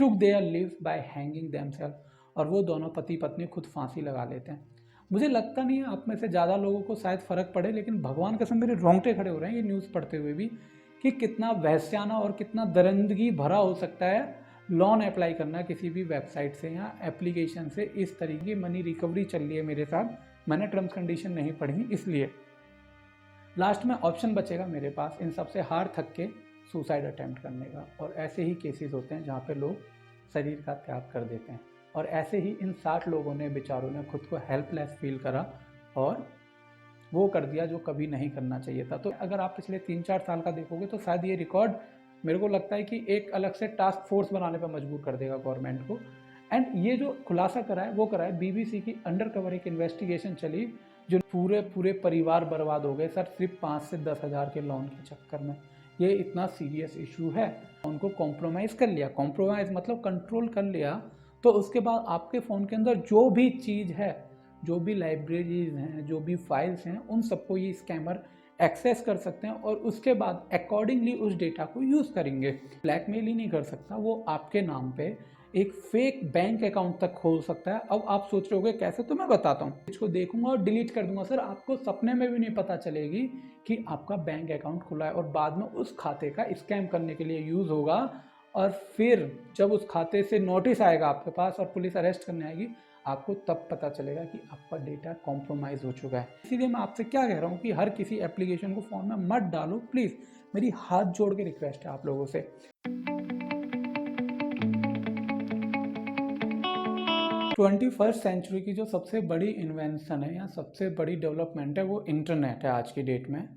Took their lives by hanging themselves, और वो दोनों पति पत्नी खुद फांसी लगा लेते हैं। मुझे लगता नहीं है आप में से ज़्यादा लोगों को शायद फ़र्क पड़े, लेकिन भगवान कसम मेरे रोंगटे खड़े हो रहे हैं ये न्यूज़ पढ़ते हुए भी, कि कितना वहस्याना और कितना दरिंदगी भरा हो सकता है लोन अप्लाई करना किसी भी वेबसाइट से या एप्लीकेशन से। इस तरीके की मनी रिकवरी चल रही है मेरे साथ, मैंने टर्म्स कंडीशन नहीं पढ़ी, इसलिए लास्ट में ऑप्शन बचेगा मेरे पास इन सबसे हार थक के सुसाइड अटैम्प्ट करने का। और ऐसे ही केसेस होते हैं जहाँ पे लोग शरीर का त्याग कर देते हैं, और ऐसे ही इन 60 लोगों ने बेचारों ने खुद को हेल्पलेस फील करा और वो कर दिया जो कभी नहीं करना चाहिए था। तो अगर आप पिछले 3-4 साल का देखोगे तो शायद ये रिकॉर्ड मेरे को लगता है कि एक अलग से टास्क फोर्स बनाने पर मजबूर कर देगा गवर्नमेंट को। एंड ये जो खुलासा करा है वो करा है बीबीसी की अंडर कवर एक इन्वेस्टिगेशन चली, जो पूरे पूरे परिवार बर्बाद हो गए सर सिर्फ 5 से 10 हज़ार के लोन के चक्कर में। ये इतना सीरियस इशू है, उनको कॉम्प्रोमाइज़ कर लिया, कॉम्प्रोमाइज़ मतलब कंट्रोल कर लिया, तो उसके बाद आपके फ़ोन के अंदर जो भी चीज़ है, जो भी लाइब्रेरीज हैं, जो भी फाइल्स हैं, उन सबको ये स्कैमर एक्सेस कर सकते हैं और उसके बाद अकॉर्डिंगली उस डेटा को यूज़ करेंगे। ब्लैकमेल ही नहीं कर सकता, वो आपके नाम पे एक फेक बैंक अकाउंट तक खोल सकता है। अब आप सोच रहे होगे कैसे, तो मैं बताता हूँ। इसको देखूंगा और डिलीट कर दूंगा सर, आपको सपने में भी नहीं पता चलेगी कि आपका बैंक अकाउंट खुला है, और बाद में उस खाते का स्कैम करने के लिए यूज़ होगा। और फिर जब उस खाते से नोटिस आएगा आपके पास और पुलिस अरेस्ट करने आएगी, आपको तब पता चलेगा कि आपका डेटा कॉम्प्रोमाइज़ हो चुका है। इसीलिए मैं आपसे क्या कह रहा हूँ कि हर किसी एप्लीकेशन को फ़ोन में मत डालो प्लीज़, मेरी हाथ जोड़ के रिक्वेस्ट है आप लोगों से। 21st सेंचुरी की जो सबसे बड़ी इन्वेंशन है या सबसे बड़ी डेवलपमेंट है वो इंटरनेट है आज की डेट में,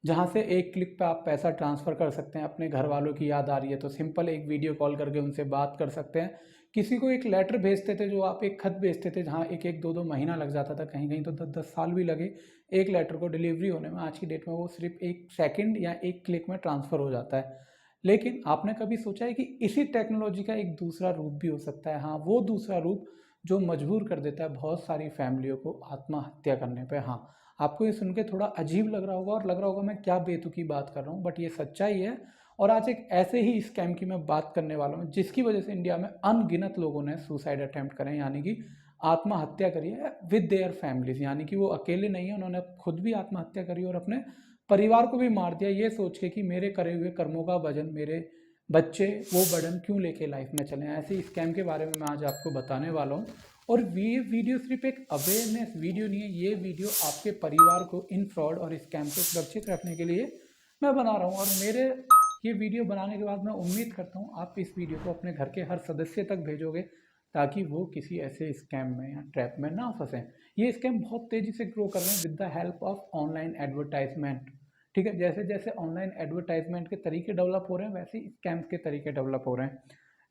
जहाँ से एक क्लिक पे आप पैसा ट्रांसफ़र कर सकते हैं। अपने घर वालों की याद आ रही है तो सिंपल एक वीडियो कॉल करके उनसे बात कर सकते हैं। किसी को एक लेटर भेजते थे, जो आप एक खत भेजते थे जहाँ एक एक 2-2 महीना लग जाता था, कहीं कहीं तो 10-10 साल भी लगे एक लेटर को डिलीवरी होने में, आज की डेट में वो सिर्फ 1 सेकंड या 1 क्लिक में ट्रांसफ़र हो जाता है। लेकिन आपने कभी सोचा है कि इसी टेक्नोलॉजी का एक दूसरा रूप भी हो सकता है? हाँ, वो दूसरा रूप जो मजबूर कर देता है बहुत सारी फैमिलियों को आत्महत्या करने पे। हाँ, आपको ये सुन के थोड़ा अजीब लग रहा होगा और लग रहा होगा मैं क्या बेतुकी बात कर रहा हूँ, बट ये सच्चाई है। और आज एक ऐसे ही स्कैम की मैं बात करने वाला हूँ जिसकी वजह से इंडिया में अनगिनत लोगों ने सुसाइड अटैम्प्ट करें, यानी कि आत्महत्या करी है विद देयर फैमिलीज, यानी कि वो अकेले नहीं है, उन्होंने खुद भी आत्महत्या करी और अपने परिवार को भी मार दिया, ये सोच के कि मेरे करे हुए कर्मों का वजन मेरे बच्चे वो बर्डन क्यों लेके लाइफ में चले। ऐसे स्कैम के बारे में मैं आज आपको बताने वाला हूँ। और ये वीडियो सिर्फ एक अवेयरनेस वीडियो नहीं है, ये वीडियो आपके परिवार को इन फ्रॉड और स्कैम से सुरक्षित रखने के लिए मैं बना रहा हूँ। और मेरे ये वीडियो बनाने के बाद मैं उम्मीद करता हूँ आप इस वीडियो को अपने घर के हर सदस्य तक भेजोगे, ताकि वो किसी ऐसे स्कैम में या ट्रैप में ना फंसें। ये स्कैम बहुत तेज़ी से ग्रो कर रहे हैं with the help of online advertisement. ठीक है, जैसे जैसे ऑनलाइन एडवर्टाइजमेंट के तरीके डेवलप हो रहे हैं, वैसे ही स्कैम्स के तरीके डेवलप हो रहे हैं।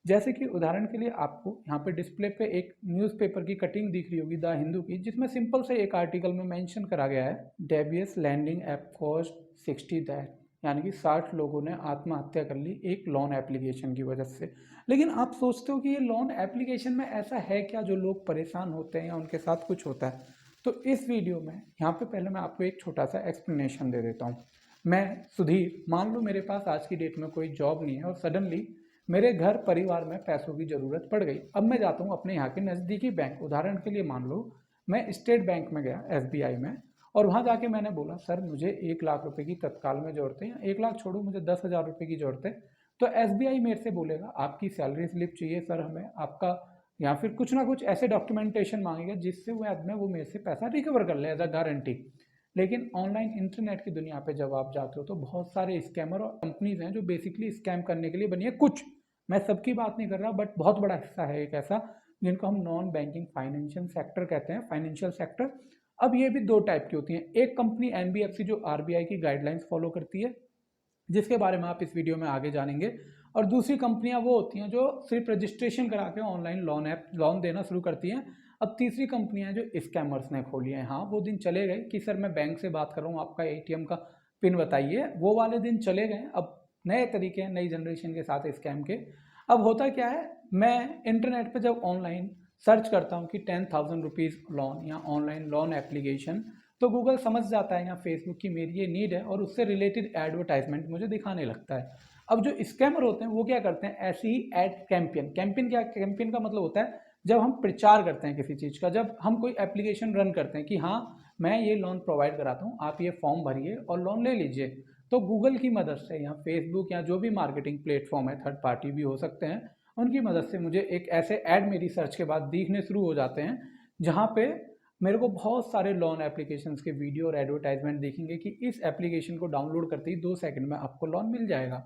जैसे कि उदाहरण के लिए आपको यहाँ पे डिस्प्ले पे एक न्यूज़पेपर की कटिंग दिख रही होगी द हिंदू की, जिसमें सिंपल से एक आर्टिकल में मेंशन करा गया है डेबियस लैंडिंग ऐप कॉस्ट 60 दैट, यानी कि 60 लोगों ने आत्महत्या कर ली एक लोन एप्लीकेशन की वजह से। लेकिन आप सोचते हो कि ये लोन एप्लीकेशन में ऐसा है क्या जो लोग परेशान होते हैं या उनके साथ कुछ होता है? तो इस वीडियो में यहाँ पे पहले मैं आपको एक छोटा सा एक्सप्लेनेशन दे देता हूँ। मैं सुधीर, मान लो मेरे पास आज की डेट में कोई जॉब नहीं है और सडनली मेरे घर परिवार में पैसों की ज़रूरत पड़ गई। अब मैं जाता हूँ अपने यहाँ के नज़दीकी बैंक, उदाहरण के लिए मान लो मैं स्टेट बैंक में गया एसबीआई में, और वहाँ जाके मैंने बोला सर मुझे 1 लाख रुपए की तत्काल में ज़रूरत है, या 1 लाख छोड़ो मुझे 10,000 रुपये की ज़रूरत है। तो एसबीआई मेरे से बोलेगा आपकी सैलरी स्लिप चाहिए सर हमें आपका, या फिर कुछ ना कुछ ऐसे डॉक्यूमेंटेशन मांगेगा जिससे वो मेरे से पैसा रिकवर कर ले एज अ गारंटी। लेकिन ऑनलाइन इंटरनेट की दुनिया पे जब आप जाते हो तो बहुत सारे स्कैमर और कंपनीज हैं जो बेसिकली स्कैम करने के लिए बनी है। कुछ, मैं सबकी बात नहीं कर रहा, बट बहुत बड़ा हिस्सा है एक ऐसा जिनको हम नॉन बैंकिंग फाइनेंशियल सेक्टर कहते हैं, फाइनेंशियल सेक्टर। अब ये भी दो टाइप की होती हैं, एक कंपनी एनबीएफसी जो आरबीआई की गाइडलाइंस फॉलो करती है, जिसके बारे में आप इस वीडियो में आगे जानेंगे, और दूसरी कंपनियां वो होती हैं जो सिर्फ रजिस्ट्रेशन करा के ऑनलाइन लोन देना शुरू करती हैं। अब तीसरी कंपनियां जो स्कैमर्स ने खोली हैं, हाँ वो दिन चले गए कि सर मैं बैंक से बात कर रहा हूँ आपका एटीएम का पिन बताइए, वो वाले दिन चले गए। अब नए तरीके हैं नई जनरेशन के साथ स्कैम के। अब होता क्या है, मैं इंटरनेट पर जब ऑनलाइन सर्च करता हूँ कि 10,000 रुपीज़ लोन या ऑनलाइन लोन एप्लीकेशन, तो गूगल समझ जाता है या फेसबुक की मेरी ये नीड है और उससे रिलेटेड एडवर्टाइजमेंट मुझे दिखाने लगता है। अब जो स्कैमर होते हैं वो क्या करते हैं, ऐसी ही एड कैंपेन, कैंपेन का मतलब होता है जब हम प्रचार करते हैं किसी चीज़ का, जब हम कोई एप्लीकेशन रन करते हैं कि हाँ मैं ये लोन प्रोवाइड कराता हूँ, आप ये फॉर्म भरिए और लोन ले लीजिए। तो गूगल की मदद से या फेसबुक या जो भी मार्केटिंग प्लेटफॉर्म है, थर्ड पार्टी भी हो सकते हैं, उनकी मदद से मुझे एक ऐसे ऐड मेरी सर्च के बाद दिखने शुरू हो जाते हैं जहाँ पे मेरे को बहुत सारे लोन एप्लीकेशंस के वीडियो और एडवर्टाइजमेंट दिखेंगे कि इस एप्लीकेशन को डाउनलोड करते ही 2 सेकंड में आपको लोन मिल जाएगा।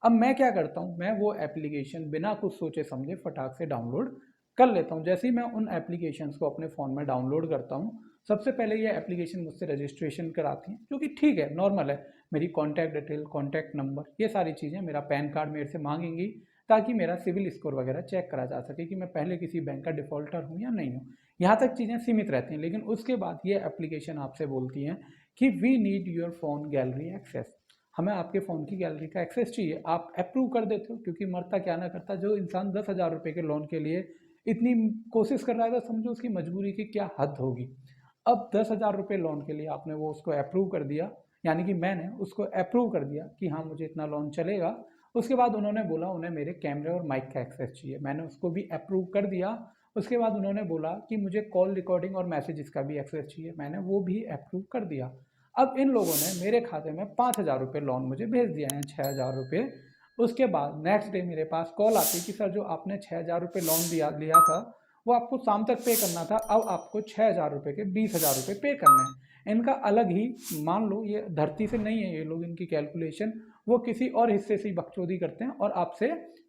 अब मैं क्या करता हूँ, मैं वो एप्लीकेशन बिना कुछ सोचे समझे फटाक से डाउनलोड कर लेता हूँ। जैसे ही मैं उन एप्लीकेशंस को अपने फ़ोन में डाउनलोड करता हूँ, सबसे पहले ये एप्लीकेशन मुझसे रजिस्ट्रेशन कराती है, जो कि ठीक है, नॉर्मल है। मेरी कॉन्टैक्ट डिटेल, कॉन्टैक्ट नंबर, ये सारी चीज़ें, मेरा पैन कार्ड मेरे से मांगेंगी ताकि मेरा सिविल स्कोर वगैरह चेक करा जा सके कि मैं पहले किसी बैंक का डिफ़ॉल्टर हूँ या नहीं हूँ। यहाँ तक चीज़ें सीमित रहती हैं, लेकिन उसके बाद ये एप्लीकेशन आपसे बोलती हैं कि we need your phone gallery access, हमें आपके फ़ोन की गैलरी का एक्सेस चाहिए। आप अप्रूव कर देते हो, क्योंकि मरता क्या ना करता, जो इंसान 10,000 रुपये के लोन के लिए इतनी कोशिश कर रहा है तो समझो उसकी मजबूरी की क्या हद होगी। अब 10,000 रुपये लोन के लिए आपने वो उसको अप्रूव कर दिया, यानी कि मैंने उसको अप्रूव कर दिया कि हाँ मुझे इतना लोन चलेगा। उसके बाद उन्होंने बोला उन्हें मेरे कैमरे और माइक का एक्सेस चाहिए, मैंने उसको भी अप्रूव कर दिया। उसके बाद उन्होंने बोला कि मुझे कॉल रिकॉर्डिंग और मैसेजेस का भी एक्सेस चाहिए, मैंने वो भी अप्रूव कर दिया। अब इन लोगों ने मेरे खाते में 5,000 रुपये लोन मुझे भेज दिया है, 6,000 रुपये। उसके बाद नेक्स्ट डे मेरे पास कॉल आती कि सर जो आपने 6,000 रुपये लोन लिया था वो आपको शाम तक पे करना था, अब आपको 6,000 रुपये के 20,000 रुपये पे करने हैं। इनका अलग ही, मान लो ये धरती से नहीं है ये लोग, इनकी कैलकुलेशन वो किसी और हिस्से से ही बकचोदी करते हैं और आपसे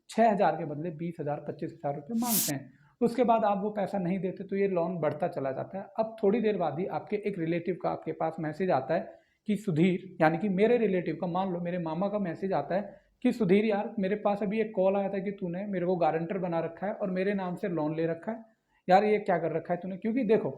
6,000 के बदले 20,000 25,000 रुपये मांगते हैं। उसके बाद आप वो पैसा नहीं देते तो ये लोन बढ़ता चला जाता है। अब थोड़ी देर बाद ही आपके एक रिलेटिव का आपके पास मैसेज आता है कि सुधीर, यानी कि मेरे रिलेटिव का, मान लो मेरे मामा का मैसेज आता है कि सुधीर यार मेरे पास अभी एक कॉल आया था कि तूने मेरे को गारंटर बना रखा है और मेरे नाम से लोन ले रखा है, यार ये क्या कर रखा है तूने। क्योंकि देखो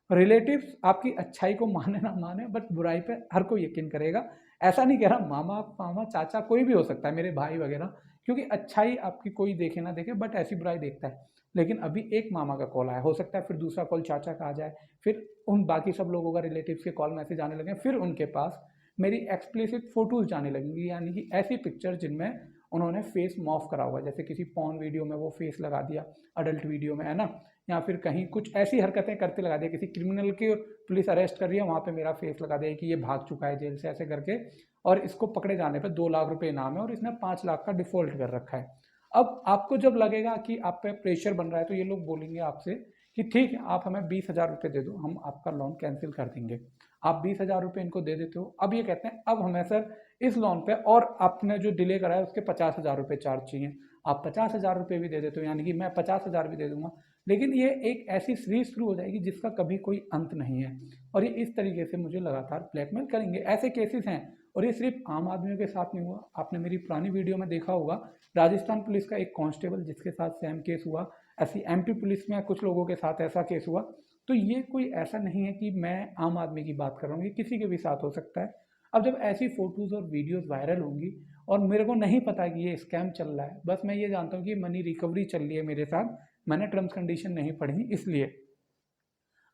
रिलेटिव्स आपकी अच्छाई को माने ना माने, बट बुराई पे हर कोई यकीन करेगा। ऐसा नहीं कह रहा, मामा मामा चाचा कोई भी हो सकता है, मेरे भाई वगैरह, क्योंकि अच्छाई आपकी कोई देखे ना देखे बट ऐसी बुराई देखता है। लेकिन अभी एक मामा का कॉल आया, हो सकता है फिर दूसरा कॉल चाचा का आ जाए, फिर उन बाकी सब लोगों का रिलेटिव्स के कॉल मैसेज आने लगे, फिर उनके पास मेरी एक्सप्लिसिट फोटोज जाने लगेंगी, यानी कि ऐसी पिक्चर जिनमें उन्होंने फेस मॉफ करा हुआ, जैसे किसी पॉर्न वीडियो में वो फेस लगा दिया, अडल्ट वीडियो में, है ना, या फिर कहीं कुछ ऐसी हरकतें करते लगा दिया, किसी क्रिमिनल की पुलिस अरेस्ट कर रही है वहाँ पे मेरा फेस लगा दिया कि ये भाग चुका है जेल से, ऐसे करके, और इसको पकड़े जाने पे 2 लाख रुपए इनाम है और इसने 5 लाख का डिफॉल्ट कर रखा है। अब आपको जब लगेगा कि आप पे प्रेशर बन रहा है तो ये लोग बोलेंगे आपसे कि ठीक है आप हमें 20,000 रुपये दे दो, हम आपका लोन कैंसिल कर देंगे। आप 20,000 रुपये इनको दे देते हो। अब ये कहते हैं अब हमें सर इस लोन पे और आपने जो डिले करा है उसके 50,000 रुपये चार्ज चाहिए। आप 50,000 रुपये भी दे देते हो, यानी कि मैं 50,000 भी दे दूंगा। लेकिन ये एक ऐसी सीरीज शुरू हो जाएगी जिसका कभी कोई अंत नहीं है, और ये इस तरीके से मुझे लगातार ब्लैकमेल करेंगे। ऐसे केसेस हैं, और ये सिर्फ आम आदमियों के साथ नहीं हुआ। आपने मेरी पुरानी वीडियो में देखा होगा, राजस्थान पुलिस का एक कांस्टेबल जिसके साथ सेम केस हुआ, ऐसी एमपी पुलिस में कुछ लोगों के साथ ऐसा केस हुआ। तो ये कोई ऐसा नहीं है कि मैं आम आदमी की बात कर रहा हूँ, ये किसी के भी साथ हो सकता है। अब जब ऐसी फोटोज़ और वीडियोज़ वायरल होंगी और मेरे को नहीं पता कि ये स्कैम चल रहा है, बस मैं ये जानता हूँ कि मनी रिकवरी चल रही है मेरे साथ, मैंने टर्म्स कंडीशन नहीं पढ़ी, इसलिए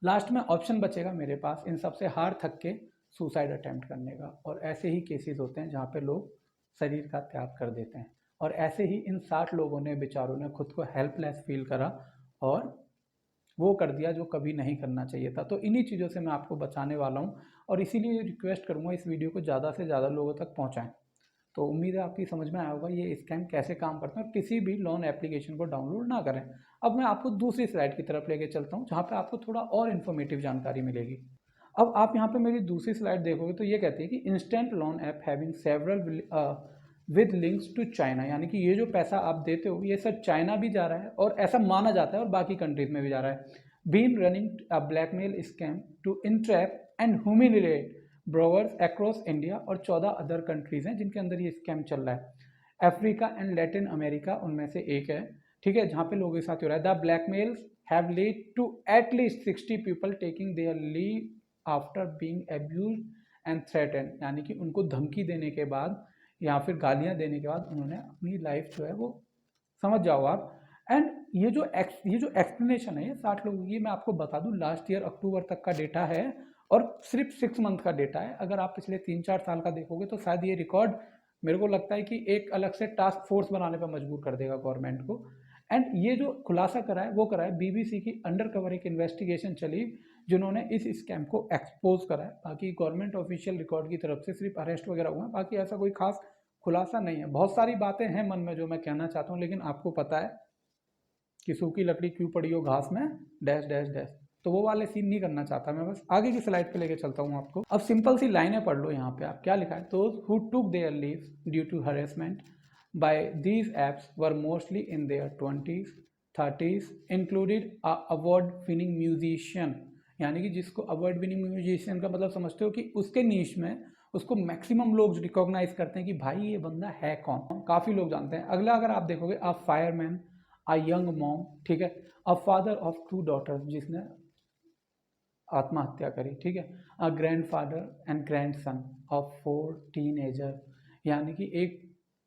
लास्ट में ऑप्शन बचेगा मेरे पास इन सबसे हार थक के सुसाइड अटेम्प्ट करने का। और ऐसे ही केसेस होते हैं जहाँ पे लोग शरीर का त्याग कर देते हैं, और ऐसे ही इन 60 लोगों ने, बेचारों ने, खुद को हेल्पलेस फील करा और वो कर दिया जो कभी नहीं करना चाहिए था। तो इन्हीं चीज़ों से मैं आपको बचाने वाला हूँ, और इसीलिए रिक्वेस्ट करूँगा इस वीडियो को ज़्यादा से ज़्यादा लोगों तक पहुँचाएँ। तो उम्मीद है आपकी समझ में आया होगा ये स्कैम कैसे काम करते हैं, और किसी भी लोन एप्लीकेशन को डाउनलोड ना करें। अब मैं आपको दूसरी स्लाइड की तरफ लेके चलता हूँ जहाँ पे आपको थोड़ा और इन्फॉर्मेटिव जानकारी मिलेगी। अब आप यहाँ पे मेरी दूसरी स्लाइड देखोगे तो ये कहती है कि instant loan app having several with links to China, यानी कि ये जो पैसा आप देते हो ये सर चाइना भी जा रहा है, और ऐसा माना जाता है, और बाकी कंट्रीज में भी जा रहा है। Been running a blackmail scam to entrap and humiliate borrowers across India, और 14 अदर कंट्रीज हैं जिनके अंदर ये स्कैम चल रहा है। अफ्रीका एंड लैटिन अमेरिका उनमें से एक है, ठीक है, जहाँ पे लोगों के साथ हो रहा है। The blackmails have lead to at least 60 people taking their live after being abused and threaten, यानी कि उनको धमकी देने के बाद या फिर गालियाँ देने के बाद उन्होंने अपनी लाइफ जो है वो, समझ जाओ आप। एंड ये जो एक्सप्लेनेशन है ये 60 लोगों की, मैं आपको बता दूं लास्ट ईयर अक्टूबर तक का डेटा है, और सिर्फ 6 मंथ का डेटा है। अगर आप पिछले 3-4 साल का देखोगे तो शायद ये रिकॉर्ड मेरे को लगता है कि एक अलग से टास्क फोर्स बनाने पर मजबूर कर देगा गवर्नमेंट को। एंड ये जो खुलासा करा है वो करा है बीबीसी की अंडर कवर एक इन्वेस्टिगेशन चली जिन्होंने इस स्कैम को एक्सपोज करा है। बाकी गवर्नमेंट ऑफिशियल रिकॉर्ड की तरफ से सिर्फ अरेस्ट वगैरह हुआ है, बाकी ऐसा कोई खास खुलासा नहीं है। बहुत सारी बातें हैं मन में जो मैं कहना चाहता हूँ, लेकिन आपको पता है कि सूखी लकड़ी क्यों पड़ी हो घास में, डैश डैश डैश, तो वो वाले सीन नहीं करना चाहता मैं। बस आगे की स्लाइड पे लेके चलता हूँ आपको। अब सिंपल सी लाइनें पढ़ लो यहाँ पे, आप क्या लिखा है, those who took their lives due to harassment by these apps were mostly in their 20s 30s included award winning musician. यानी कि जिसको अवार्ड विनिंग म्यूजिशियन का मतलब समझते हो कि उसके नीश में उसको मैक्सिमम लोग रिकॉग्नाइज करते हैं कि भाई ये बंदा है कौन, काफ़ी लोग जानते हैं। अगला अगर आप देखोगे, अ फायरमैन, अ यंग मॉम, ठीक है, अ फादर ऑफ 2 daughters जिसने आत्महत्या करी, ठीक है, अ grandfather and grandson of 4 teenager. यानी कि एक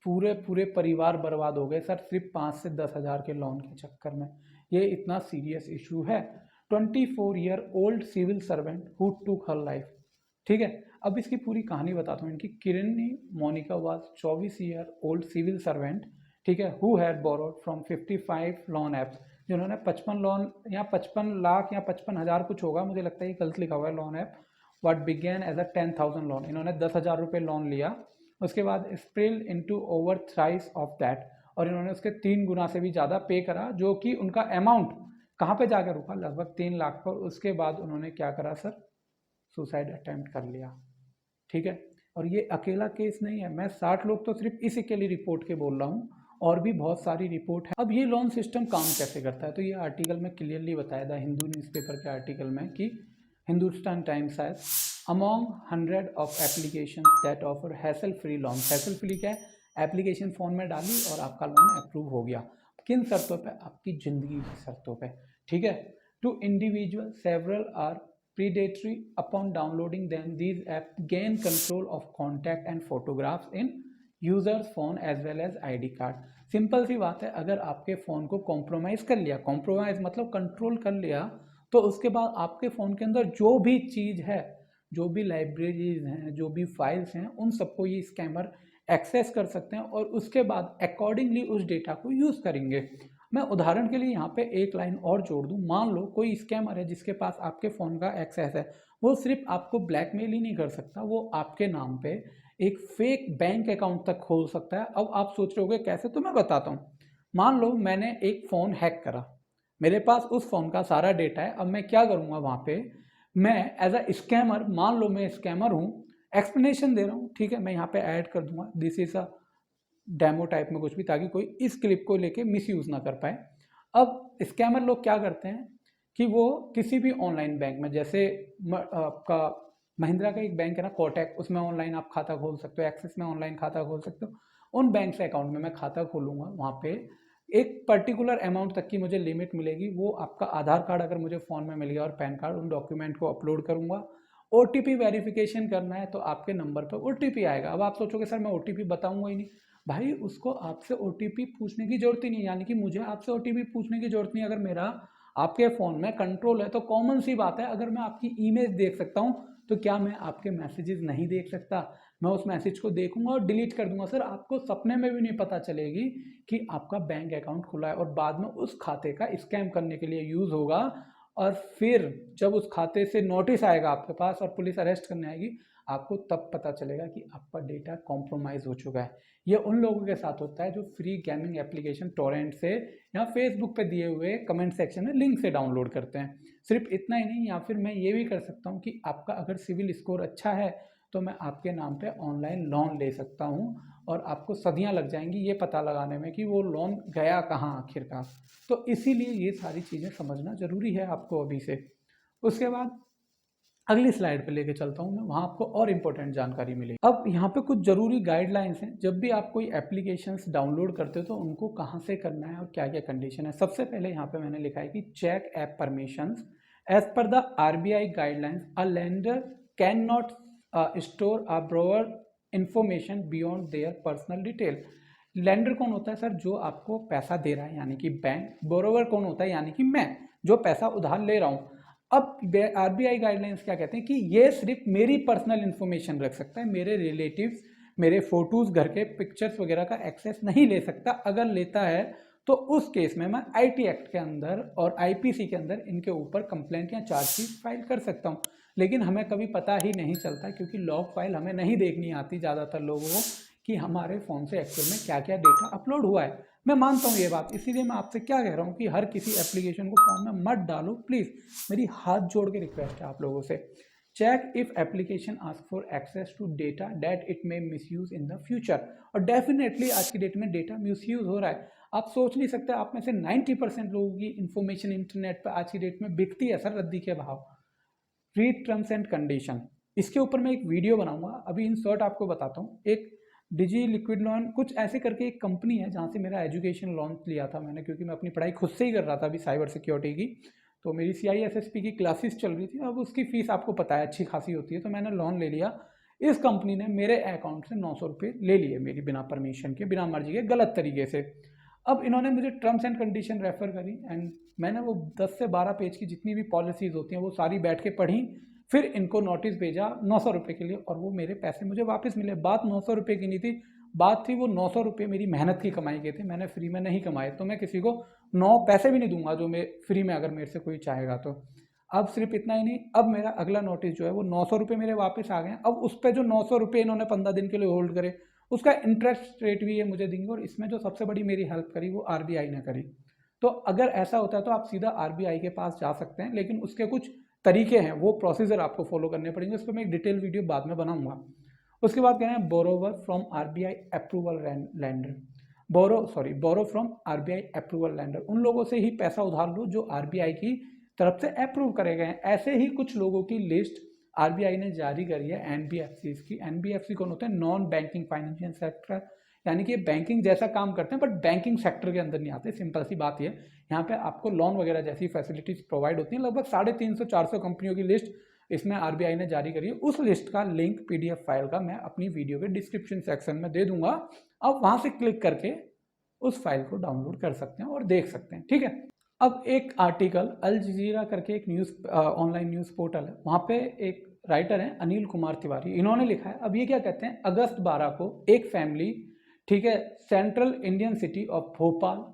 पूरे पूरे परिवार बर्बाद हो गए सर सिर्फ 5 से 10 हज़ार के लोन के चक्कर में। ये इतना सीरियस इशू है। 24-year-old civil servant who took her life, ठीक है। अब इसकी पूरी कहानी बताता हूँ इनकी। Kirani Monika was 24-year-old civil servant, ठीक है, who had borrowed from 55 loan apps, जिन्होंने 55 लोन या 55 लाख या 55,000 कुछ होगा, मुझे लगता है ये गलत लिखा हुआ है loan app. What began as a 10,000 loan, इन्होंने 10,000 रुपये लोन लिया, उसके बाद spiralled into over thrice of that, और इन्होंने उसके 3 गुना से भी ज़्यादा पे करा, जो कि उनका अमाउंट कहाँ पे जाकर रुका, लगभग 3 लाख पर। उसके बाद उन्होंने क्या करा सर, सुसाइड अटेम्प्ट कर लिया, ठीक है। और ये अकेला केस नहीं है, मैं 60 लोग तो सिर्फ इस अकेली रिपोर्ट के बोल रहा हूँ, और भी बहुत सारी रिपोर्ट है। अब ये लोन सिस्टम काम कैसे करता है, तो ये आर्टिकल में क्लियरली बताया था हिंदू न्यूज़पेपर के आर्टिकल में कि हिंदुस्तान टाइम्स है, among 100 of application that offer hassle free loan. Hassle free क्या है, एप्लीकेशन फ़ोन में डाली और आपका लोन अप्रूव हो गया। किन शर्तों पे, आपकी ज़िंदगी की शर्तों पे, ठीक है। To individual several are predatory upon downloading them these apps gain control of contact and photographs in users phone as well as id card। Simple सी बात है, अगर आपके फ़ोन को कॉम्प्रोमाइज़ कर लिया, कॉम्प्रोमाइज़ मतलब कंट्रोल कर लिया, तो उसके बाद आपके फ़ोन के अंदर जो भी चीज़ है, जो भी लाइब्रेरीज हैं, जो भी फाइल्स हैं, उन सबको ये स्कैमर एक्सेस कर सकते हैं और उसके बाद अकॉर्डिंगली उस डेटा को यूज़ करेंगे। मैं उदाहरण के लिए यहाँ पे एक लाइन और जोड़ दूँ, मान लो कोई स्कैमर है जिसके पास आपके फ़ोन का एक्सेस है, वो सिर्फ आपको ब्लैकमेल ही नहीं कर सकता, वो आपके नाम पे एक फेक बैंक अकाउंट तक खोल सकता है। अब आप सोच रहे होगे कैसे, तो मैं बताता हूँ। मान लो मैंने एक फ़ोन हैक करा, मेरे पास उस फ़ोन का सारा डेटा है। अब मैं क्या करूँगा वहाँ पे, मैं एज अ स्कैमर, मान लो मैं स्कैमर हूँ, एक्सप्लेनेशन दे रहा हूँ, ठीक है, मैं यहाँ पे ऐड कर दूंगा this is a demo type में कुछ भी, ताकि कोई इस क्लिप को लेके मिसयूज ना कर पाए। अब स्कैमर लोग क्या करते हैं कि वो किसी भी ऑनलाइन बैंक में, जैसे आपका महिंद्रा का एक बैंक है ना कोटक, उसमें ऑनलाइन आप खाता खोल सकते हो, एक्सिस में ऑनलाइन खाता खोल सकते हो, उन बैंक से अकाउंट में मैं खाता खोलूँगा। वहाँ पे एक पर्टिकुलर अमाउंट तक की मुझे लिमिट मिलेगी। वो आपका आधार कार्ड अगर मुझे फ़ोन में मिल गया और पैन कार्ड, उन डॉक्यूमेंट को अपलोड करूँगा। ओटीपी वेरिफिकेशन करना है तो आपके नंबर पर ओटीपी आएगा। अब आप सोचोगे सर मैं ओटीपी बताऊँगा ही नहीं, भाई उसको आपसे ओटीपी पूछने की जरूरत ही नहीं, यानी कि मुझे आपसे ओटीपी पूछने की जरूरत नहीं। अगर मेरा आपके फ़ोन में कंट्रोल है तो कॉमन सी बात है, अगर मैं आपकी ईमेज देख सकता हूँ तो क्या मैं आपके मैसेजेस नहीं देख सकता? मैं उस मैसेज को देखूंगा और डिलीट कर दूंगा। सर आपको सपने में भी नहीं पता चलेगी कि आपका बैंक अकाउंट खुला है, और बाद में उस खाते का स्कैम करने के लिए यूज़ होगा। और फिर जब उस खाते से नोटिस आएगा आपके पास और पुलिस अरेस्ट करने आएगी, आपको तब पता चलेगा कि आपका डेटा कॉम्प्रोमाइज़ हो चुका है। ये उन लोगों के साथ होता है जो फ्री गेमिंग एप्लीकेशन टोरेंट से या फेसबुक पे दिए हुए कमेंट सेक्शन में लिंक से डाउनलोड करते हैं। सिर्फ इतना ही नहीं, या फिर मैं ये भी कर सकता हूँ कि आपका अगर सिविल स्कोर अच्छा है तो मैं आपके नाम पे ऑनलाइन लोन ले सकता हूँ, और आपको सदियाँ लग जाएंगी ये पता लगाने में कि वो लोन गया कहाँ आखिरकार। तो इसीलिए ये सारी चीज़ें समझना ज़रूरी है आपको अभी से। उसके बाद अगली स्लाइड पे लेके चलता हूँ मैं, वहाँ आपको और इम्पोर्टेंट जानकारी मिलेगी। अब यहाँ पे कुछ ज़रूरी गाइडलाइंस हैं, जब भी आप कोई एप्लीकेशंस डाउनलोड करते हो तो उनको कहाँ से करना है और क्या क्या कंडीशन है। सबसे पहले यहाँ पे मैंने लिखा है कि check app permissions as per the RBI guidelines a lender can not store a borrower information beyond their personal detail. Lender कौन होता है सर, जो आपको पैसा दे रहा है यानी कि बैंक। बोरोवर कौन होता है, यानी कि मैं जो पैसा उधार ले रहा हूँ। अब आरबीआई गाइडलाइंस क्या कहते हैं कि ये सिर्फ मेरी पर्सनल इंफॉर्मेशन रख सकता है, मेरे रिलेटिव्स, मेरे फोटोज़, घर के पिक्चर्स वगैरह का एक्सेस नहीं ले सकता। अगर लेता है तो उस केस में मैं आईटी एक्ट के अंदर और आईपीसी के अंदर इनके ऊपर कंप्लेंट या चार्जशीट फाइल कर सकता हूँ। लेकिन हमें कभी पता ही नहीं चलता, क्योंकि लॉग फाइल हमें नहीं देखनी आती ज़्यादातर लोगों को कि हमारे फ़ोन से एक्चुअल में क्या क्या डेटा अपलोड हुआ है। मैं मानता हूँ ये बात, इसीलिए मैं आपसे क्या कह रहा हूँ कि हर किसी एप्लीकेशन को फ़ोन में मत डालो प्लीज़। मेरी हाथ जोड़ के रिक्वेस्ट है आप लोगों से। Check if application ask for access to data that it may misuse in the future. और डेफिनेटली आज की डेट में डेटा मिसयूज हो रहा है। आप सोच नहीं सकते, आप में से 90% लोगों की इंफॉर्मेशन इंटरनेट पर आज की डेट में बिकती है सर रद्दी के भाव। रीड टर्म्स एंड कंडीशन, इसके ऊपर मैं एक वीडियो बनाऊंगा। अभी इन शॉर्ट आपको बताता हूँ। एक डिजी लिक्विड लोन कुछ ऐसे करके एक कंपनी है जहाँ से मेरा एजुकेशन लोन लिया था मैंने, क्योंकि मैं अपनी पढ़ाई खुद से ही कर रहा था अभी साइबर सिक्योरिटी की। तो मेरी CISSP की क्लासेस चल रही थी, अब उसकी फ़ीस आपको पता है अच्छी खासी होती है, तो मैंने लोन ले लिया। इस कंपनी ने मेरे अकाउंट से 900 रुपये ले लिए मेरी बिना परमिशन के, बिना मर्जी के, गलत तरीके से। अब इन्होंने मुझे टर्म्स एंड कंडीशन रेफर करी एंड मैंने वो 10 से 12 पेज की जितनी भी पॉलिसीज़ होती हैं वो सारी बैठ के पढ़ी। फिर इनको नोटिस भेजा 900 रुपये के लिए और वो मेरे पैसे मुझे वापस मिले। बात 900 रुपये की नहीं थी, बात थी वो 900 रुपये मेरी मेहनत की कमाई के थे, मैंने फ्री में नहीं कमाए। तो मैं किसी को 9 पैसे भी नहीं दूंगा जो मैं फ्री में अगर मेरे से कोई चाहेगा तो। अब सिर्फ इतना ही नहीं, अब मेरा अगला नोटिस जो है वो 900 रुपये मेरे वापस आ गए। अब उस पर जो 900 रुपये इन्होंने 15 दिन के लिए होल्ड करे उसका इंटरेस्ट रेट भी ये मुझे देंगे। और इसमें जो सबसे बड़ी मेरी हेल्प करी वो RBI ने करी। तो अगर ऐसा होता है तो आप सीधा RBI के पास जा सकते हैं, लेकिन उसके कुछ तरीके हैं, वो प्रोसीजर आपको फॉलो करने पड़ेंगे। उस पर मैं एक डिटेल वीडियो बाद में बनाऊंगा। उसके बाद कह रहे हैं borrower from RBI approval lender. Borrow from RBI approval lender, उन लोगों से ही पैसा उधार लो जो RBI की तरफ से अप्रूव करे गए हैं। ऐसे ही कुछ लोगों की लिस्ट RBI ने जारी करी है NBFCs की। NBFC कौन होते हैं? नॉन बैंकिंग फाइनेंशियल सेक्टर, यानी कि बैंकिंग जैसा काम करते हैं बट बैंकिंग सेक्टर के अंदर नहीं आते। सिंपल सी बात ये, यहाँ पे आपको लोन वगैरह जैसी फैसिलिटीज प्रोवाइड होती हैं। लगभग 350-400 कंपनियों की लिस्ट इसमें RBI ने जारी करी है। उस लिस्ट का लिंक PDF फाइल का मैं अपनी वीडियो के डिस्क्रिप्शन सेक्शन में दे दूंगा। आप वहां से क्लिक करके उस फाइल को डाउनलोड कर सकते हैं और देख सकते हैं, ठीक है। अब एक आर्टिकल अल जजीरा करके एक न्यूज़ ऑनलाइन न्यूज़ पोर्टल है, वहाँ पे एक राइटर हैं अनिल कुमार तिवारी, इन्होंने लिखा है। अब ये क्या कहते हैं, अगस्त 12 को एक फैमिली, ठीक है, central Indian city of Bhopal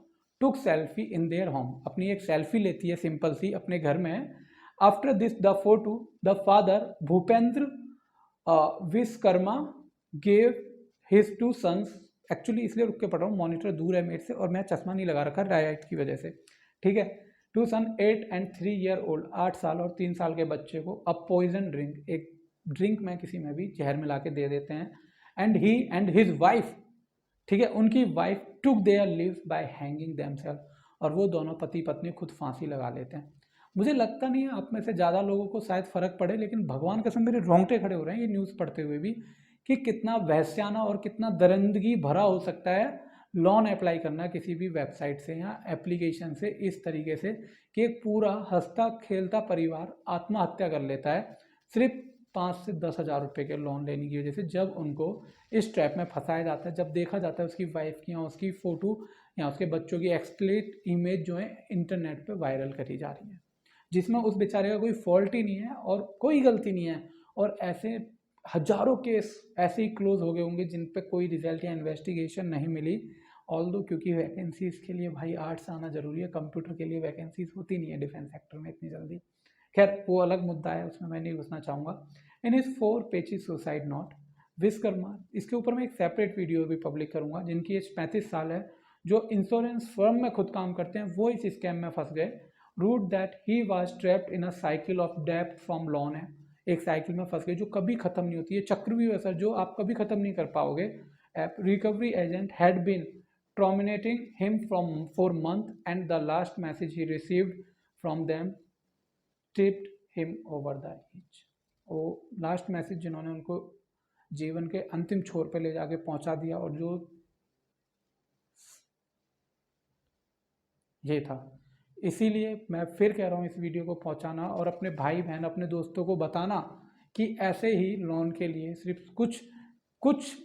took selfie in their home. अपनी एक सेल्फी लेती है सिंपल सी अपने घर में। After this the photo the father Bhupendra Vishwakarma gave his 2 sons. Actually इसलिए रुक के पढ़ रहा हूँ, मॉनिटर दूर है मेरे से और मैं चश्मा नहीं लगा रखा डायरेक्ट की वजह से, ठीक है। 2 सन 8 and 3 year old, 8 साल और 3 साल के बच्चे को अ पॉइजन ड्रिंक, एक ड्रिंक में किसी में भी जहर मिला के दे देते हैं। And he and his wife, ठीक है, उनकी wife took their lives by hanging themselves, और वो दोनों पति पत्नी खुद फांसी लगा लेते हैं। मुझे लगता नहीं है आप में से ज़्यादा लोगों को शायद फ़र्क पड़े, लेकिन भगवान कसम मेरे रोंगटे खड़े हो रहे हैं ये न्यूज़ पढ़ते हुए भी, कि कितना वहस्याना और कितना दरिंदगी भरा हो सकता है लोन अप्लाई करना किसी भी वेबसाइट से या एप्लीकेशन से इस तरीके से कि एक पूरा हंसता खेलता परिवार आत्महत्या कर लेता है सिर्फ 5 से 10 हज़ार रुपये के लोन लेने की वजह से। जब उनको इस ट्रैप में फंसाया जाता है, जब देखा जाता है उसकी वाइफ की या उसकी फ़ोटो या उसके बच्चों की एक्सप्लेट इमेज जो है इंटरनेट पे वायरल करी जा रही है, जिसमें उस बेचारे का कोई फॉल्ट ही नहीं है और कोई गलती नहीं है। और ऐसे हजारों केस ऐसे ही क्लोज हो गए होंगे जिन पे कोई रिजल्ट या इन्वेस्टिगेशन नहीं मिली। ऑल्दो क्योंकि वैकेंसीज़ के लिए भाई आर्ट्स आना जरूरी है, कंप्यूटर के लिए वैकेंसीज होती नहीं है डिफेंस सेक्टर में इतनी जल्दी। खैर वो अलग मुद्दा है, उसमें मैं नहीं घुसना चाहूँगा। In his 4 pages suicide note Vishwakarma, इसके ऊपर मैं एक सेपरेट वीडियो भी पब्लिक करूँगा। जिनकी एज 35 साल है, जो इंश्योरेंस फर्म में खुद काम करते हैं, वो इस स्कैम में फंस गए। Root that he was trapped in a cycle of डेप्थ फ्रॉम लोन है, एक साइकिल में फंस गए जो कभी खत्म नहीं होती है, चक्रव्यूह है सर जो आप कभी खत्म नहीं कर पाओगे। Recovery agent had been terminating him for month and the last message he received from them tipped him over the edge। वो लास्ट मैसेज जिन्होंने उनको जीवन के अंतिम छोर पे ले जाके पहुंचा दिया और जो ये था। इसीलिए मैं फिर कह रहा हूँ इस वीडियो को पहुंचाना और अपने भाई बहन अपने दोस्तों को बताना कि ऐसे ही लोन के लिए सिर्फ कुछ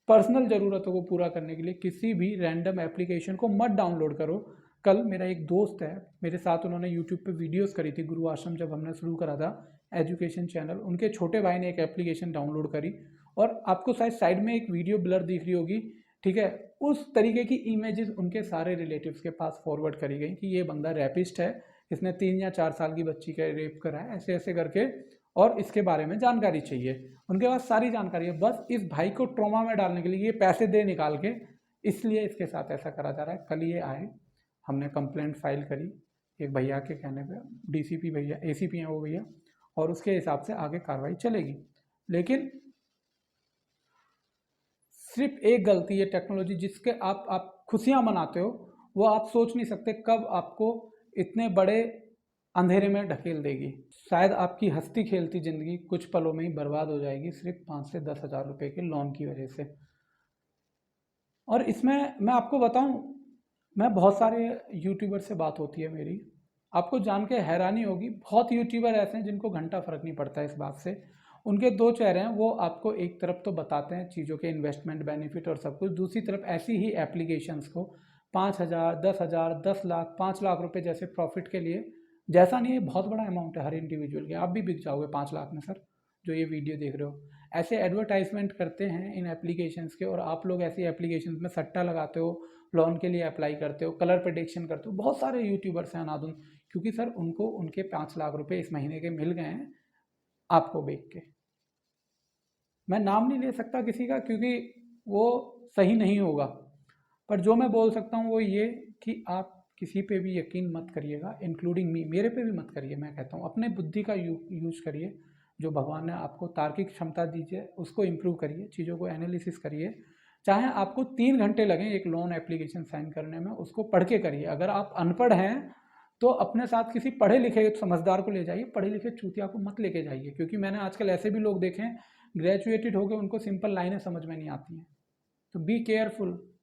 पर्सनल ज़रूरतों को पूरा करने के लिए किसी भी रैंडम एप्लीकेशन को मत डाउनलोड करो। कल मेरा एक दोस्त है मेरे साथ, उन्होंने यूट्यूब पे वीडियोस करी थी गुरु आश्रम जब हमने शुरू करा था एजुकेशन चैनल, उनके छोटे भाई ने एक एप्लीकेशन डाउनलोड करी और आपको शायद साइड में एक वीडियो ब्लर दिख रही होगी, ठीक है, उस तरीके की इमेजेस उनके सारे रिलेटिव्स के पास फॉरवर्ड करी गई कि ये बंदा रैपिस्ट है, इसने 3 या 4 साल की बच्ची का रेप करा है, ऐसे ऐसे करके, और इसके बारे में जानकारी चाहिए। उनके पास सारी जानकारी है, बस इस भाई को ट्रॉमा में डालने के लिए ये पैसे दे निकाल के, इसलिए इसके साथ ऐसा करा जा रहा है। कल ये आए, हमने कंप्लेंट फाइल करी एक भैया के कहने पे, डीसीपी भैया, एसीपी हैं वो भैया, और उसके हिसाब से आगे कार्रवाई चलेगी। लेकिन सिर्फ एक गलती है टेक्नोलॉजी जिसके आप खुशियां मनाते हो, वो आप सोच नहीं सकते कब आपको इतने बड़े अंधेरे में ढकेल देगी। शायद आपकी हंसती खेलती जिंदगी कुछ पलों में ही बर्बाद हो जाएगी सिर्फ 5 से 10 हज़ार रुपये के लोन की वजह से। और इसमें मैं आपको बताऊं, मैं बहुत सारे यूट्यूबर से बात होती है मेरी, आपको जान के हैरानी होगी, बहुत यूट्यूबर ऐसे हैं जिनको घंटा फर्क नहीं पड़ता इस बात से। उनके दो चेहरे हैं, वो आपको एक तरफ तो बताते हैं चीज़ों के इन्वेस्टमेंट बेनिफिट और सब कुछ, दूसरी तरफ ऐसी ही एप्लीकेशंस को 5,000, 10,000, 10 लाख, 5 लाख रुपए जैसे प्रॉफिट के लिए, जैसा नहीं है बहुत बड़ा अमाउंट है हर इंडिविजुअल के, आप भी बिक जाओगे 5 लाख में सर, जो ये वीडियो देख रहे हो। ऐसे एडवर्टाइजमेंट करते हैं इन एप्लीकेशंस के, और आप लोग ऐसी एप्लीकेशंस में सट्टा लगाते हो, लोन के लिए अप्लाई करते हो, कलर प्रेडिक्शन करते हो। बहुत सारे यूट्यूबर्स हैं अनादुन, क्योंकि सर उनको उनके 5 लाख रुपए इस महीने के मिल गए हैं आपको बेच के। मैं नाम नहीं ले सकता किसी का क्योंकि वो सही नहीं होगा, पर जो मैं बोल सकता हूँ वो ये कि आप किसी पे भी यकीन मत करिएगा, इंक्लूडिंग मी, मेरे पे भी मत करिए। मैं कहता हूँ अपने बुद्धि का यूज करिए, जो भगवान ने आपको तार्किक क्षमता दीजिए उसको इम्प्रूव करिए, चीज़ों को एनालिसिस करिए। चाहे आपको 3 घंटे लगें एक लोन एप्लीकेशन साइन करने में, उसको पढ़ के करिए। अगर आप अनपढ़ हैं तो अपने साथ किसी पढ़े लिखे समझदार को ले जाइए, पढ़े लिखे चूतिया को मत लेके जाइए, क्योंकि मैंने आजकल ऐसे भी लोग देखे हैं ग्रेजुएटेड हो गए, उनको सिंपल लाइनें समझ में नहीं आती हैं। तो बी केयरफुल।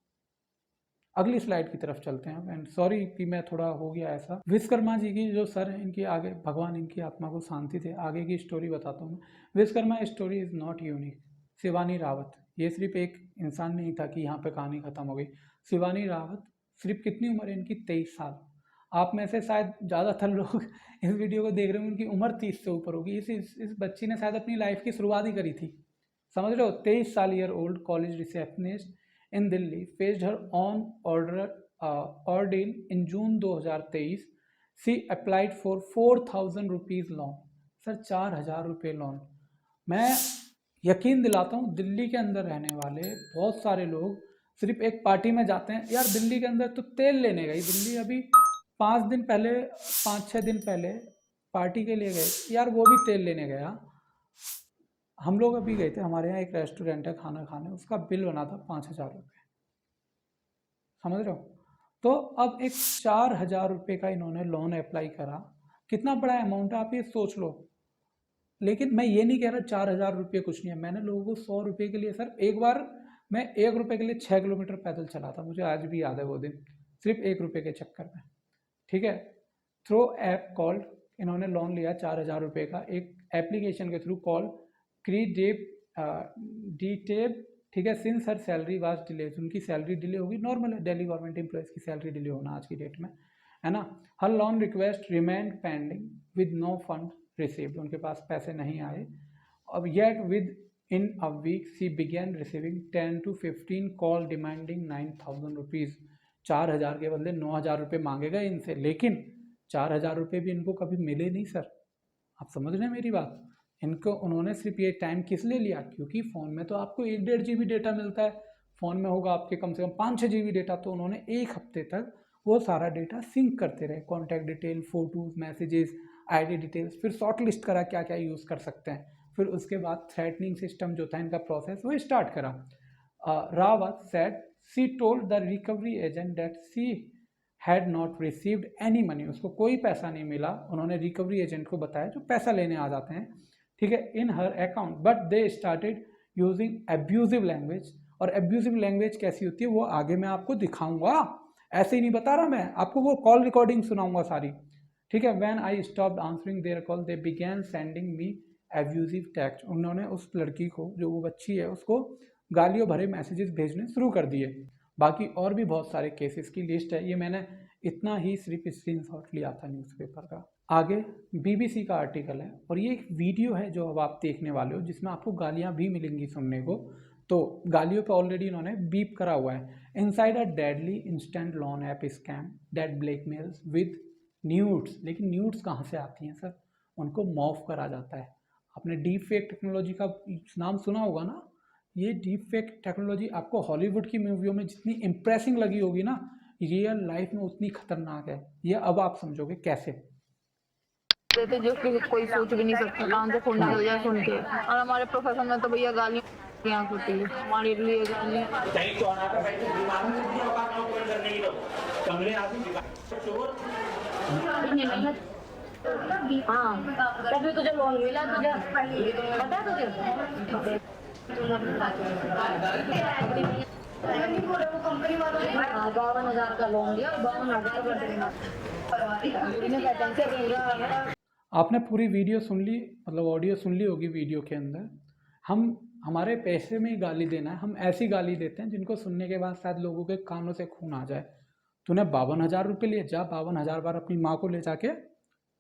अगली स्लाइड की तरफ चलते हैं। एंड सॉरी कि मैं थोड़ा हो गया ऐसा। विश्वकर्मा जी की जो सर हैं, इनकी आगे भगवान इनकी आत्मा को शांति दे, आगे की स्टोरी बताता हूँ। Vishwakarma story is not unique. Shivani Rawat, ये सिर्फ एक इंसान नहीं था कि यहाँ पे कहानी खत्म हो गई। शिवानी रावत सिर्फ कितनी उम्र है इनकी? 23 साल। आप में से शायद ज़्यादातर लोग इस वीडियो को देख रहे हैं, उनकी उम्र 30 से ऊपर होगी। इस बच्ची ने शायद अपनी लाइफ की शुरुआत ही करी थी, समझ रहे हो। 23 साल year old college receptionist in Delhi faced her own ordeal in June 2023. She applied for 4,000 rupees loan. Sir 4,000 रुपये लोन। मैं यकीन दिलाता हूँ दिल्ली के अंदर रहने वाले बहुत सारे लोग सिर्फ एक पार्टी में जाते हैं यार। दिल्ली के अंदर तो तेल लेने गई, दिल्ली अभी 5-6 दिन पहले पार्टी के लिए गए यार, वो भी तेल लेने गया। हम लोग अभी गए थे, हमारे यहाँ एक रेस्टोरेंट है खाना खाने, उसका बिल बना था 5,000 रुपये, समझ रहे हो। तो अब एक 4,000 रुपये का इन्होंने लोन अप्लाई करा, कितना बड़ा अमाउंट है आप ये सोच लो। लेकिन मैं ये नहीं कह रहा 4,000 रुपये कुछ नहीं है। मैंने लोगों को 100 रुपये के लिए, सर एक बार मैं 1 रुपये के लिए 6 किलोमीटर पैदल चला था, मुझे आज भी याद है वो दिन, सिर्फ 1 रुपये के चक्कर में, ठीक है। थ्रो ऐप कॉल्ड, इन्होंने लोन लिया 4,000 रुपये का एक एप्लीकेशन के थ्रू, कॉल डीटेब, ठीक है। Since her salary was delay, उनकी सैलरी डिले होगी, नॉर्मल है दिल्ली गवर्नमेंट एम्प्लॉयज़ की सैलरी डिले होना आज की डेट में, है ना। Her loan request remained pending with no fund received, उनके पास पैसे नहीं आए। अब yet within a week she began receiving 10 to 15 call demanding 9,000 rupees. 4,000 के बदले 9,000 रुपये मांगे गए इनसे, लेकिन 4,000 रुपये भी इनको कभी मिले नहीं सर। आप समझ रहे हैं मेरी बात। इनको उन्होंने सिर्फ ये टाइम किस लिए लिया, क्योंकि फ़ोन में तो आपको 1-1.5 GB डेटा मिलता है, फ़ोन में होगा आपके कम से कम 5-6 GB डेटा। तो उन्होंने 1 हफ्ते तक वो सारा डेटा सिंक करते रहे, contact detail, photos, messages, ID details, फिर शॉर्ट लिस्ट करा क्या क्या यूज़ कर सकते हैं। फिर उसके बाद थ्रेटनिंग सिस्टम जो था इनका प्रोसेस, वो स्टार्ट करा। Rawat said see told the recovery agent that she had not received any money, उसको कोई पैसा नहीं मिला। उन्होंने रिकवरी एजेंट को बताया जो पैसा लेने आ जाते हैं, ठीक है, in her account, but they started using abusive language. और एब्यूजिव लैंग्वेज कैसी होती है वो आगे मैं आपको दिखाऊंगा, ऐसे ही नहीं बता रहा मैं आपको, वो कॉल रिकॉर्डिंग सुनाऊंगा सारी, ठीक है। When I stopped answering their call they began sending me abusive text, उन्होंने उस लड़की को, जो वो बच्ची है, उसको गालियों भरे मैसेजेस भेजने शुरू कर दिए। बाकी और भी बहुत सारे केसेस की लिस्ट है, ये मैंने इतना ही सिर्फ स्क्रीनशॉट लिया था न्यूज़पेपर का। आगे बीबीसी का आर्टिकल है और ये एक वीडियो है जो अब आप देखने वाले हो, जिसमें आपको गालियाँ भी मिलेंगी सुनने को। तो गालियों पे ऑलरेडी इन्होंने बीप करा हुआ है। Inside a deadly instant loan app scam that blackmails with nudes. लेकिन न्यूड्स कहाँ से आती हैं सर? उनको मॉर्फ करा जाता है। आपने डीप फेक टेक्नोलॉजी का नाम सुना होगा ना। ये डीप फेक टेक्नोलॉजी आपको हॉलीवुड की मूवियों में जितनी इम्प्रेसिंग लगी होगी ना, रियल लाइफ में उतनी खतरनाक है। ये अब आप समझोगे कैसे। देते जो कि कोई सोच भी नहीं सकता, काम से खून निकल जाए सुन के। और हमारे प्रोफेशन में तो भैया गालियाँ होती है हमारे लिए गालियाँ। हाँ तभी तुझे लोन मिला, तुझे पता है तुझे? 52,000 का लोन लिया, 52,000 आपने पूरी वीडियो सुन ली, मतलब ऑडियो सुन ली होगी। वीडियो के अंदर हमारे पैसे में ही गाली देना है। हम ऐसी गाली देते हैं जिनको सुनने के बाद शायद लोगों के कानों से खून आ जाए। तूने 52,000 रुपये लिए, जा 52,000 बार अपनी माँ को ले जाके,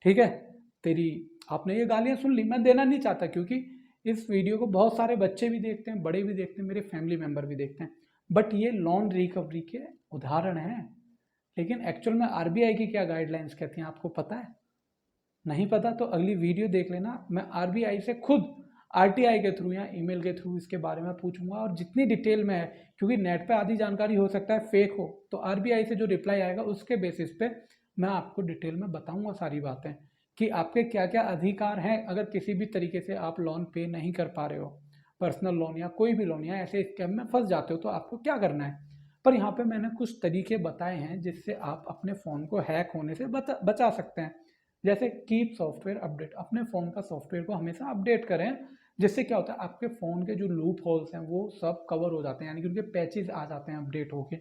ठीक है। तेरी आपने ये गालियाँ सुन ली। मैं देना नहीं चाहता क्योंकि इस वीडियो को बहुत सारे बच्चे भी देखते हैं, बड़े भी देखते हैं, मेरे फैमिली मेम्बर भी देखते हैं। बट ये लोन रिकवरी के उदाहरण हैं। लेकिन एक्चुअल में आरबीआई की क्या गाइडलाइंस कहती हैं आपको पता है? नहीं पता तो अगली वीडियो देख लेना। मैं आरबीआई से खुद आरटीआई के थ्रू या ईमेल के थ्रू इसके बारे में पूछूंगा, और जितनी डिटेल में है, क्योंकि नेट पे आधी जानकारी हो सकता है फेक हो, तो आरबीआई से जो रिप्लाई आएगा उसके बेसिस पे मैं आपको डिटेल में बताऊंगा सारी बातें कि आपके क्या क्या अधिकार हैं अगर किसी भी तरीके से आप लोन पे नहीं कर पा रहे हो, पर्सनल लोन या कोई भी लोन, या ऐसे स्कैम में फंस जाते हो तो आपको क्या करना है। पर यहाँ पे मैंने कुछ तरीके बताए हैं जिससे आप अपने फ़ोन को हैक होने से बचा सकते हैं। जैसे कीप सॉफ्टवेयर अपडेट, अपने फ़ोन का सॉफ्टवेयर को हमेशा अपडेट करें, जिससे क्या होता है आपके फ़ोन के जो लूप होल्स हैं वो सब कवर हो जाते हैं, यानी कि उनके पैचेज आ जाते हैं अपडेट होके,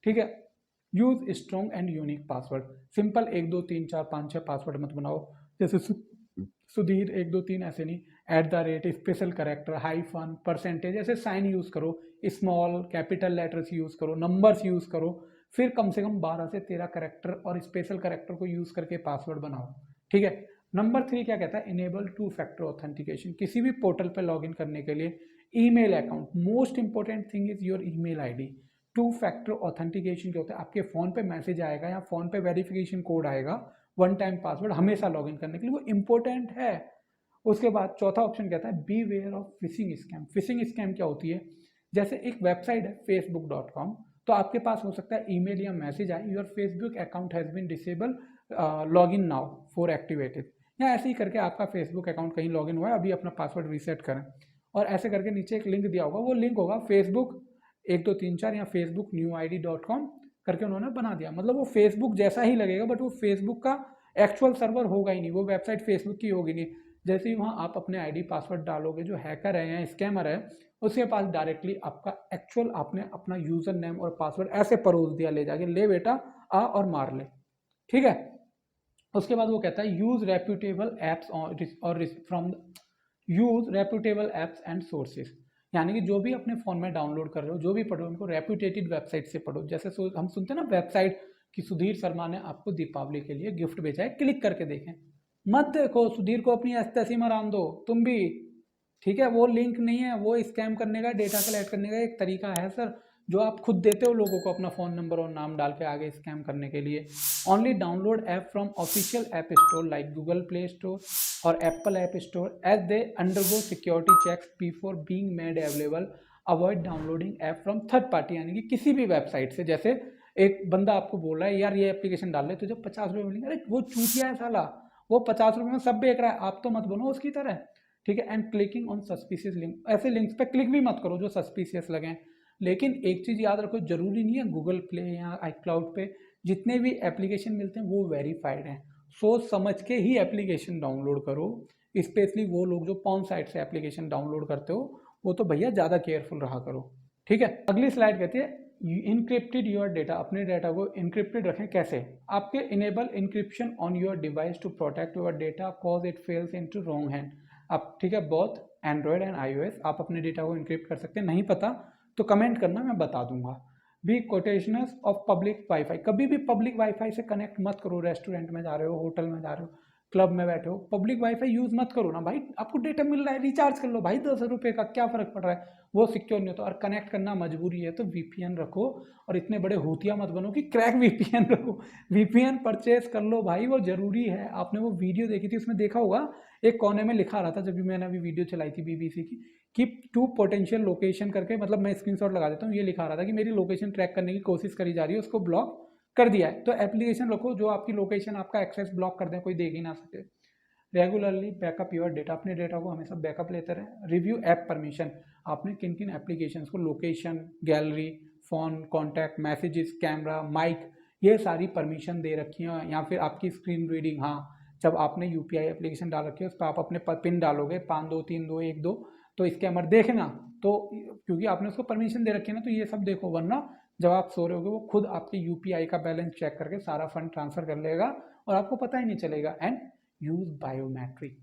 ठीक है। Use strong and unique password, simple 1 2 3 4 5 6 password मत बनाओ, जैसे सुधीर 1 2 3 ऐसे नहीं, @ स्पेशल करेक्टर, हाइफन, परसेंटेज, ऐसे साइन यूज़ करो, स्मॉल कैपिटल लेटर्स यूज़ करो, नंबर्स यूज़ करो, फिर कम से कम 12 से 13 करेक्टर और स्पेशल करेक्टर को यूज़ करके पासवर्ड बनाओ, ठीक है। नंबर 3 क्या कहता है? इनेबल 2 फैक्टर ऑथेंटिकेशन, किसी भी पोर्टल पर लॉगिन करने के लिए email account, most important thing is your email ID. 2 factor authentication क्या होता है? आपके फ़ोन पे मैसेज आएगा या फ़ोन पे वेरिफिकेशन कोड आएगा, वन टाइम पासवर्ड हमेशा लॉगिन करने के लिए, वो इंपॉर्टेंट है। उसके बाद चौथा ऑप्शन कहता है be aware of phishing scam. Phishing scam क्या होती है? जैसे एक वेबसाइट है facebook.com, तो आपके पास हो सकता है ईमेल या मैसेज आए, your Facebook account has been disable, log in now for activated, या ऐसे ही करके आपका फेसबुक अकाउंट कहीं लॉग इन हुआ है, अभी अपना पासवर्ड रीसेट करें, और ऐसे करके नीचे एक लिंक दिया होगा, वो लिंक होगा फेसबुक 1 2 3 4 या facebook.newid.com करके उन्होंने बना दिया। मतलब वो फेसबुक जैसा ही लगेगा, बट वो फेसबुक का एक्चुअल सर्वर होगा ही नहीं, वो वेबसाइट फेसबुक की होगी नहीं। जैसे ही वहाँ आप अपने आईडी पासवर्ड डालोगे, जो हैकर है या स्कैमर है उसके पास डायरेक्टली आपका एक्चुअल, आपने अपना यूज़र नेम और पासवर्ड ऐसे परोस दिया, ले जाके ले बेटा आ और मार ले, ठीक है। उसके बाद वो कहता है यूज़ रेप्यूटेबल एप्स और from use reputable apps and sources, यानी कि जो भी अपने फ़ोन में डाउनलोड कर रहे हो, जो भी पढ़ो, उनको रेप्यूटेटेड वेबसाइट से पढ़ो। जैसे हम सुनते हैं ना वेबसाइट कि सुधीर शर्मा ने आपको दीपावली के लिए गिफ्ट भेजा है, क्लिक करके देखें। मत देखो, सुधीर को अपनी एस्तेसी में आराम दो तुम भी, ठीक है। वो लिंक नहीं है, वो स्कैम करने का, डेटा कलेक्ट करने का एक तरीका है सर, जो आप खुद देते हो लोगों को अपना फ़ोन नंबर और नाम डाल के आगे स्कैम करने के लिए। Only download app from official app store like Google Play Store और Apple App Store as they undergo security checks before being made available. Avoid downloading app from third party, यानी कि किसी भी वेबसाइट से। जैसे एक बंदा आपको बोल रहा है यार ये एप्लीकेशन डाल ले, तुझे 50 रुपये मिलेंगे, अरे वो चूतिया है साला, वो 50 रुपये में सब बेच रहा है, आप तो मत बनो उसकी तरह, ठीक है। And clicking on suspicious link, ऐसे लिंक्स पे क्लिक भी मत करो जो सस्पिशियस लगें। लेकिन एक चीज़ याद रखो, जरूरी नहीं है गूगल प्ले या iCloud पे जितने भी एप्लीकेशन मिलते हैं वो वेरीफाइड हैं। सोच समझ के ही एप्लीकेशन डाउनलोड करो, स्पेशली वो लोग जो पॉर्न साइट से एप्लीकेशन डाउनलोड करते हो, वो तो भैया ज़्यादा केयरफुल रहा करो, ठीक है। अगली स्लाइड कहती है इनक्रिप्टेड योर डेटा, अपने डेटा को इनक्रिप्टेड रखें। कैसे? आपके enable encryption on your device to protect your data cause it falls into wrong hand. आप, ठीक है, बोथ एंड्रॉयड एंड iOS आप अपने डेटा को इनक्रिप्ट कर सकते हैं। नहीं पता तो कमेंट करना, मैं बता दूंगा। बी कोटेशनस ऑफ पब्लिक वाईफाई, कभी भी पब्लिक वाईफाई से कनेक्ट मत करो। रेस्टोरेंट में जा रहे हो, होटल में जा रहे हो, क्लब में बैठे हो, पब्लिक वाईफाई यूज मत करो ना भाई। आपको डेटा मिल रहा है, रिचार्ज कर लो भाई, 10 रुपये का क्या फर्क पड़ रहा है, वो सिक्योर नहीं होता। और कनेक्ट करना मजबूरी है तो वीपीएन रखो, और इतने बड़े होतिया मत बनो कि क्रैक वीपीएन रखो। वीपीएन परचेज कर लो भाई, वो जरूरी है। आपने वो वीडियो देखी थी, उसमें देखा होगा एक कोने में लिखा रहा था, जब भी मैंने अभी वीडियो चलाई थी बीबीसी की, कि 2 पोटेंशियल लोकेशन करके, मतलब मैं स्क्रीनशॉट लगा देता हूँ, ये लिखा रहा था कि मेरी लोकेशन ट्रैक करने की कोशिश करी जा रही है, उसको ब्लॉक कर दिया है। तो एप्लीकेशन रखो जो आपकी लोकेशन, आपका एक्सेस ब्लॉक कर दे, कोई देख ही ना सके। रेगुलरली बैकअप योर डेटा, अपने डेटा को हमेशा बैकअप लेते रहें। रिव्यू ऐप परमिशन, आपने किन किन एप्लीकेशन को location, gallery, phone, contact, messages, camera, mic, ये सारी परमिशन दे रखी है। या फिर आपकी स्क्रीन रीडिंग, हाँ, जब आपने यूपीआई एप्लीकेशन डाल रखी है, उस पर आप अपने पिन डालोगे 523212, तो स्कैमर देखना, तो क्योंकि आपने उसको परमिशन दे रखी है ना, तो ये सब देखो, वरना जब आप सो रहे होगे वो खुद आपके यूपीआई का बैलेंस चेक करके सारा फंड ट्रांसफर कर लेगा और आपको पता ही नहीं चलेगा। And use biometric,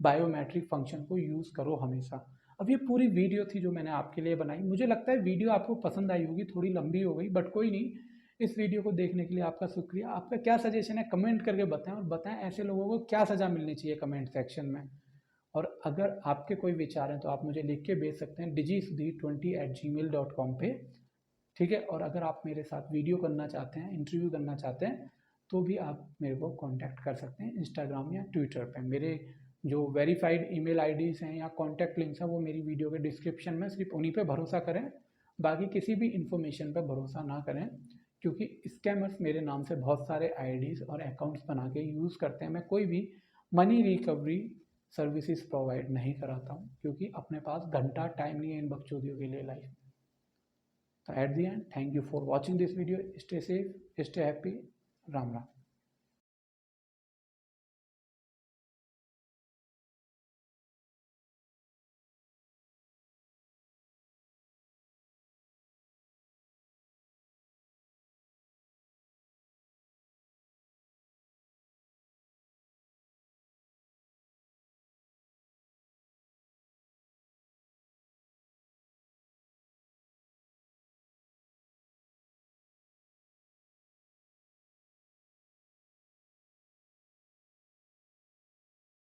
biometric function को यूज करो हमेशा। अब ये पूरी वीडियो थी जो मैंने आपके लिए बनाई। मुझे लगता है वीडियो आपको पसंद आई होगी, थोड़ी लंबी हो गई, बट कोई नहीं। इस वीडियो को देखने के लिए आपका शुक्रिया। आपका क्या सजेशन है कमेंट करके बताएं, और बताएं ऐसे लोगों को क्या सज़ा मिलनी चाहिए कमेंट सेक्शन में। और अगर आपके कोई विचार हैं तो आप मुझे लिख के भेज सकते हैं digisudeer20@gmail.com पे, ठीक है। और अगर आप मेरे साथ वीडियो करना चाहते हैं, इंटरव्यू करना चाहते हैं, तो भी आप मेरे को कांटेक्ट कर सकते हैं इंस्टाग्राम या ट्विटर पे। मेरे जो वेरीफाइड ईमेल आईडीज़ हैं या कॉन्टैक्ट लिंक्स हैं वो मेरी वीडियो के डिस्क्रिप्शन में, सिर्फ उन्हीं पे भरोसा करें, बाकी किसी भी इन्फॉर्मेशन पे भरोसा ना करें, क्योंकि स्कैमर्स मेरे नाम से बहुत सारे आईडीज़ और अकाउंट्स बना के यूज़ करते हैं। मैं कोई भी मनी रिकवरी सर्विसेज प्रोवाइड नहीं कराता हूँ, क्योंकि अपने पास घंटा टाइम नहीं है इन बकचोदियों के लिए लाइफ में। So at the end, thank you for watching this video. Stay safe, stay happy. Ram Ram.